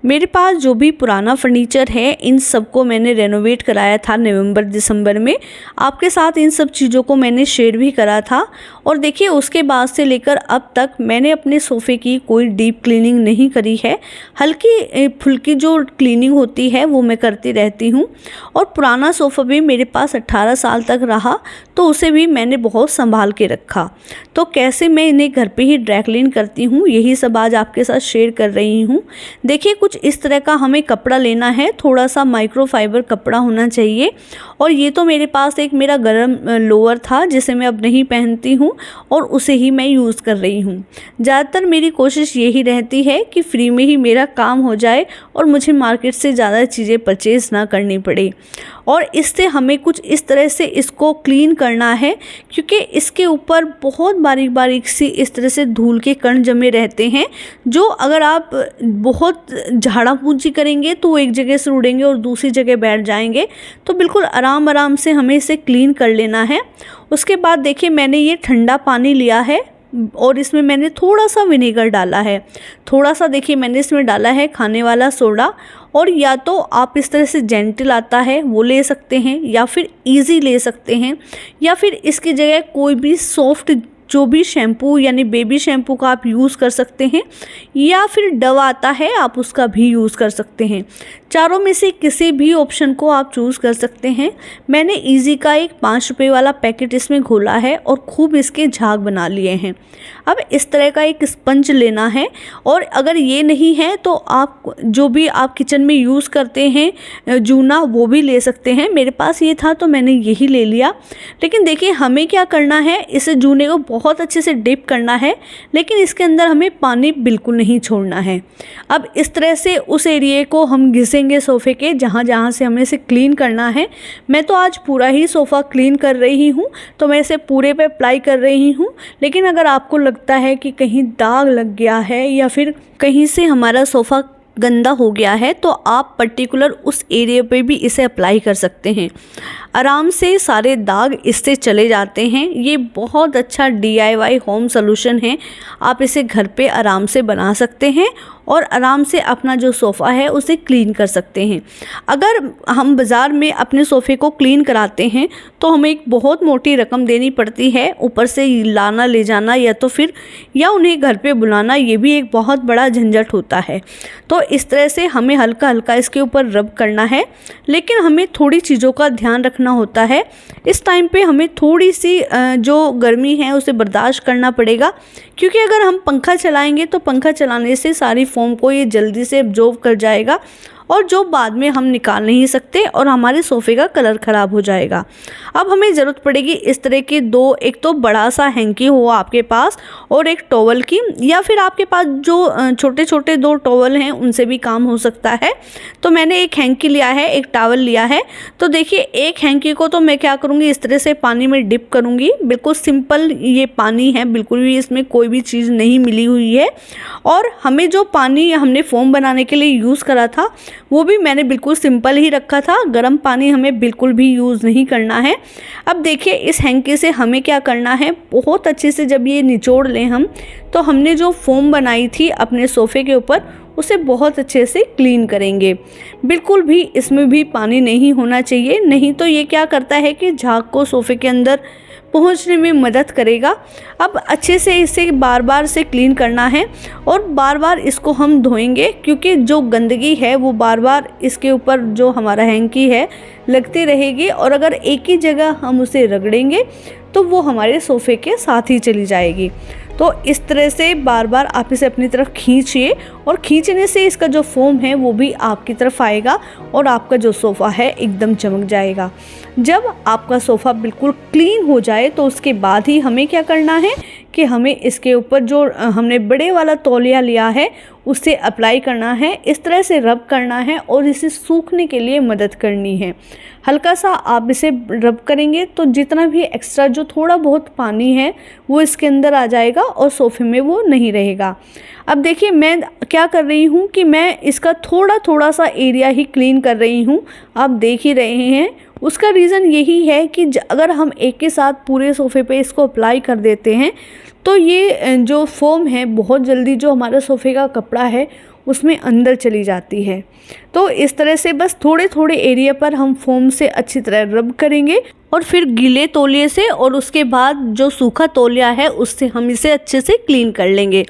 मेरे पास जो भी पुराना फर्नीचर है इन सबको मैंने रेनोवेट कराया था नवंबर दिसंबर में। आपके साथ इन सब चीज़ों को मैंने शेयर भी करा था। और देखिए उसके बाद से लेकर अब तक मैंने अपने सोफ़े की कोई डीप क्लीनिंग नहीं करी है। हल्की फुल्की जो क्लीनिंग होती है वो मैं करती रहती हूँ। और पुराना सोफ़ा भी मेरे पास 18 साल तक रहा, तो उसे भी मैंने बहुत संभाल के रखा। तो कैसे मैं इन्हें घर पे ही ड्राई क्लीन करती हूँ यही सब आज आपके साथ शेयर कर रही हूँ। देखिए कुछ इस तरह का हमें कपड़ा लेना है, थोड़ा सा माइक्रोफाइबर कपड़ा होना चाहिए। और ये तो मेरे पास एक मेरा गरम लोअर था जिसे मैं अब नहीं पहनती हूँ और उसे ही मैं यूज़ कर रही हूँ। ज़्यादातर मेरी कोशिश यही रहती है कि फ्री में ही मेरा काम हो जाए और मुझे मार्केट से ज़्यादा चीज़ें परचेज़ ना करनी पड़े। और इससे हमें कुछ इस तरह से इसको क्लीन करना है, क्योंकि इसके ऊपर बहुत बारीक बारीक सी इस तरह से धूल के कण जमे रहते हैं, जो अगर आप बहुत झाड़ा पूंछी करेंगे तो वो एक जगह से उड़ेंगे और दूसरी जगह बैठ जाएंगे। तो बिल्कुल आराम आराम से हमें इसे क्लीन कर लेना है। उसके बाद देखिए मैंने ये ठंडा पानी लिया है और इसमें मैंने थोड़ा सा विनेगर डाला है। थोड़ा सा देखिए मैंने इसमें डाला है खाने वाला सोडा। और या तो आप इस तरह से जेंटल आता है वो ले सकते हैं, या फिर इजी ले सकते हैं, या फिर इसकी जगह कोई भी सॉफ्ट जो भी शैम्पू यानी बेबी शैम्पू का आप यूज़ कर सकते हैं, या फिर डव आता है आप उसका भी यूज़ कर सकते हैं। चारों में से किसी भी ऑप्शन को आप चूज़ कर सकते हैं। मैंने इजी का एक 5 रुपये वाला पैकेट इसमें घोला है और खूब इसके झाग बना लिए हैं। अब इस तरह का एक स्पंज लेना है, और अगर ये नहीं है तो आप जो भी आप किचन में यूज़ करते हैं जूना वो भी ले सकते हैं। मेरे पास ये था तो मैंने यही ले लिया। लेकिन देखिए हमें क्या करना है, इसे जूने को बहुत अच्छे से डिप करना है, लेकिन इसके अंदर हमें पानी बिल्कुल नहीं छोड़ना है। अब इस तरह से उस एरिए को हम घिसेंगे सोफ़े के जहाँ जहाँ से हमें इसे क्लीन करना है। मैं तो आज पूरा ही सोफ़ा क्लीन कर रही हूँ, तो मैं इसे पूरे पे अप्लाई कर रही हूँ। लेकिन अगर आपको लगता है कि कहीं दाग लग गया है या फिर कहीं से हमारा सोफ़ा गंदा हो गया है, तो आप पर्टिकुलर उस एरिया पे भी इसे अप्लाई कर सकते हैं। आराम से सारे दाग इससे चले जाते हैं। ये बहुत अच्छा DIY होम सॉल्यूशन है। आप इसे घर पे आराम से बना सकते हैं और आराम से अपना जो सोफ़ा है उसे क्लीन कर सकते हैं। अगर हम बाज़ार में अपने सोफ़े को क्लीन कराते हैं तो हमें एक बहुत मोटी रकम देनी पड़ती है, ऊपर से लाना ले जाना या उन्हें घर पे बुलाना, ये भी एक बहुत बड़ा झंझट होता है। तो इस तरह से हमें हल्का हल्का इसके ऊपर रब करना है, लेकिन हमें थोड़ी चीज़ों का ध्यान रखना होता है। इस टाइम पे हमें थोड़ी सी जो गर्मी है उसे बर्दाश्त करना पड़ेगा, क्योंकि अगर हम पंखा चलाएंगे तो पंखा चलाने से सारी फोम को ये जल्दी से एब्जॉर्ब कर जाएगा, और जो बाद में हम निकाल नहीं सकते और हमारे सोफ़े का कलर ख़राब हो जाएगा। अब हमें ज़रूरत पड़ेगी इस तरह के एक तो बड़ा सा हैंकी हो आपके पास और एक टॉवल की, या फिर आपके पास जो छोटे छोटे 2 टॉवल हैं उनसे भी काम हो सकता है। तो मैंने एक हैंकी लिया है, एक टॉवल लिया है। तो देखिए एक हैंकी को तो मैं क्या करूँगी, इस तरह से पानी में डिप करूँगी। बिल्कुल सिंपल ये पानी है, बिल्कुल भी इसमें कोई भी चीज़ नहीं मिली हुई है। और हमें जो पानी हमने फोम बनाने के लिए यूज़ करा था वो भी मैंने बिल्कुल सिंपल ही रखा था। गर्म पानी हमें बिल्कुल भी यूज़ नहीं करना है। अब देखिए इस हैंकी से हमें क्या करना है, बहुत अच्छे से जब ये निचोड़ लें हम, तो हमने जो फोम बनाई थी अपने सोफ़े के ऊपर उसे बहुत अच्छे से क्लीन करेंगे। बिल्कुल भी इसमें भी पानी नहीं होना चाहिए, नहीं तो ये क्या करता है कि झाग को सोफ़े के अंदर पहुंचने में मदद करेगा। अब अच्छे से इसे बार बार से क्लीन करना है और बार बार इसको हम धोएंगे, क्योंकि जो गंदगी है वो बार बार इसके ऊपर जो हमारा हैंकी है लगती रहेगी, और अगर एक ही जगह हम उसे रगड़ेंगे तो वो हमारे सोफ़े के साथ ही चली जाएगी। तो इस तरह से बार बार आप इसे अपनी तरफ खींचिए, और खींचने से इसका जो फोम है वो भी आपकी तरफ आएगा और आपका जो सोफ़ा है एकदम चमक जाएगा। जब आपका सोफ़ा बिल्कुल क्लीन हो जाए तो उसके बाद ही हमें क्या करना है कि हमें इसके ऊपर जो हमने बड़े वाला तौलिया लिया है उसे अप्लाई करना है, इस तरह से रब करना है और इसे सूखने के लिए मदद करनी है। हल्का सा आप इसे रब करेंगे तो जितना भी एक्स्ट्रा जो थोड़ा बहुत पानी है वो इसके अंदर आ जाएगा और सोफ़े में वो नहीं रहेगा। अब देखिए मैं क्या कर रही हूँ कि मैं इसका थोड़ा थोड़ा सा एरिया ही क्लीन कर रही हूँ, आप देख ही रहे हैं। उसका रीज़न यही है कि अगर हम एक के साथ पूरे सोफ़े पे इसको अप्लाई कर देते हैं तो ये जो फोम है बहुत जल्दी जो हमारे सोफ़े का कपड़ा है उसमें अंदर चली जाती है। तो इस तरह से बस थोड़े थोड़े एरिया पर हम फोम से अच्छी तरह रब करेंगे और फिर गीले तौलिए से और उसके बाद जो सूखा तौलिया है उससे हम इसे अच्छे से क्लीन कर लेंगे।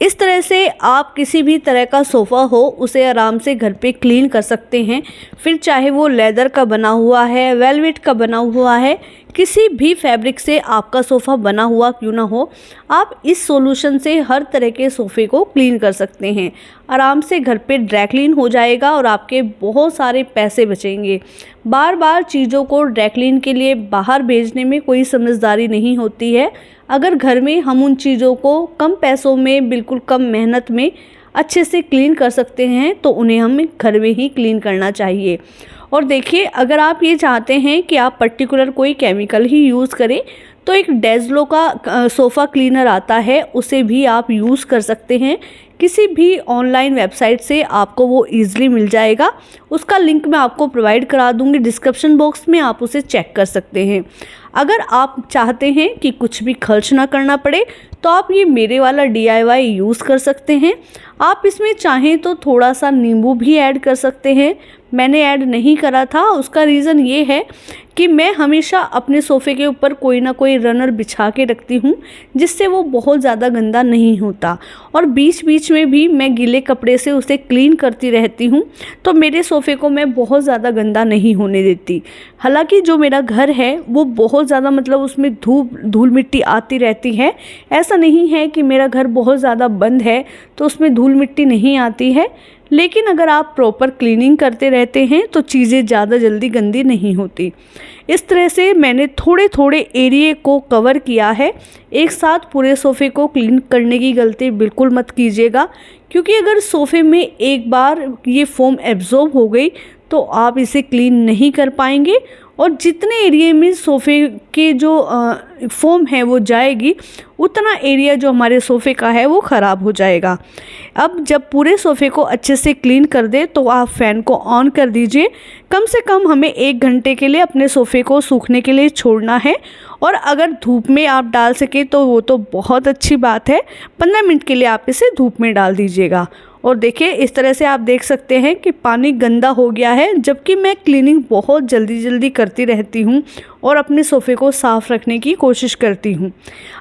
इस तरह से आप किसी भी तरह का सोफ़ा हो उसे आराम से घर पे क्लीन कर सकते हैं। फिर चाहे वो लेदर का बना हुआ है, वेलवेट का बना हुआ है, किसी भी फैब्रिक से आपका सोफ़ा बना हुआ क्यों ना हो, आप इस सॉल्यूशन से हर तरह के सोफ़े को क्लीन कर सकते हैं। आराम से घर पे ड्राई क्लीन हो जाएगा और आपके बहुत सारे पैसे बचेंगे। बार बार चीज़ों को ड्राई क्लीन के लिए बाहर भेजने में कोई समझदारी नहीं होती है। अगर घर में हम उन चीज़ों को कम पैसों में, बिल्कुल कम मेहनत में अच्छे से क्लीन कर सकते हैं तो उन्हें हमें घर में ही क्लीन करना चाहिए। और देखिए, अगर आप ये चाहते हैं कि आप पर्टिकुलर कोई केमिकल ही यूज़ करें तो एक डेज़लो का सोफ़ा क्लीनर आता है, उसे भी आप यूज़ कर सकते हैं। किसी भी ऑनलाइन वेबसाइट से आपको वो ईज़िली मिल जाएगा। उसका लिंक मैं आपको प्रोवाइड करा दूँगी डिस्क्रिप्शन बॉक्स में, आप उसे चेक कर सकते हैं। अगर आप चाहते हैं कि कुछ भी खर्च ना करना पड़े तो आप ये मेरे वाला DIY यूज़ कर सकते हैं। आप इसमें चाहें तो थोड़ा सा नींबू भी ऐड कर सकते हैं। मैंने ऐड नहीं करा था, उसका रीज़न ये है कि मैं हमेशा अपने सोफ़े के ऊपर कोई ना कोई रनर बिछा के रखती हूँ जिससे वो बहुत ज़्यादा गंदा नहीं होता, और बीच बीच में भी मैं गीले कपड़े से उसे क्लीन करती रहती हूँ, तो मेरे सोफ़े को मैं बहुत ज़्यादा गंदा नहीं होने देती। हालांकि जो मेरा घर है वो बहुत ज़्यादा, मतलब उसमें धूल मिट्टी आती रहती है। ऐसा नहीं है कि मेरा घर बहुत ज़्यादा बंद है तो उसमें धूल मिट्टी नहीं आती है, लेकिन अगर आप प्रॉपर क्लीनिंग करते रहते हैं तो चीज़ें ज़्यादा जल्दी गंदी नहीं होती। इस तरह से मैंने थोड़े थोड़े एरिया को कवर किया है। एक साथ पूरे सोफ़े को क्लीन करने की गलती बिल्कुल मत कीजिएगा, क्योंकि अगर सोफ़े में एक बार ये फोम एब्जॉर्ब हो गई तो आप इसे क्लीन नहीं कर पाएंगे, और जितने एरिया में सोफ़े के जो फोम है वो जाएगी उतना एरिया जो हमारे सोफ़े का है वो ख़राब हो जाएगा। अब जब पूरे सोफ़े को अच्छे से क्लीन कर दे तो आप फ़ैन को ऑन कर दीजिए। कम से कम हमें 1 घंटे के लिए अपने सोफ़े को सूखने के लिए छोड़ना है, और अगर धूप में आप डाल सके तो वो तो बहुत अच्छी बात है। 15 मिनट के लिए आप इसे धूप में डाल दीजिएगा। और देखिए, इस तरह से आप देख सकते हैं कि पानी गंदा हो गया है, जबकि मैं क्लीनिंग बहुत जल्दी करती रहती हूँ और अपने सोफ़े को साफ़ रखने की कोशिश करती हूँ।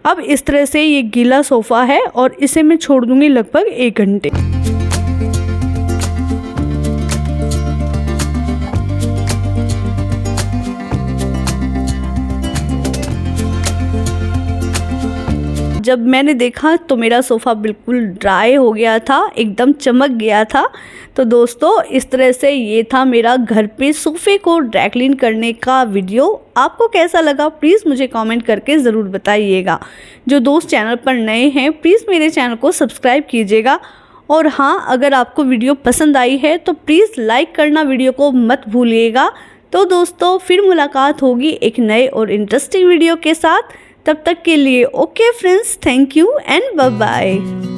अब इस तरह से ये गीला सोफ़ा है और इसे मैं छोड़ दूँगी लगभग 1 घंटे। जब मैंने देखा तो मेरा सोफ़ा बिल्कुल ड्राई हो गया था, एकदम चमक गया था। तो दोस्तों, इस तरह से ये था मेरा घर पे सोफ़े को ड्राई क्लीन करने का वीडियो। आपको कैसा लगा प्लीज़ मुझे कमेंट करके ज़रूर बताइएगा। जो दोस्त चैनल पर नए हैं प्लीज़ मेरे चैनल को सब्सक्राइब कीजिएगा। और हाँ, अगर आपको वीडियो पसंद आई है तो प्लीज़ लाइक करना वीडियो को मत भूलिएगा। तो दोस्तों, फिर मुलाकात होगी एक नए और इंटरेस्टिंग वीडियो के साथ। तब तक के लिए okay friends, thank you and bye bye.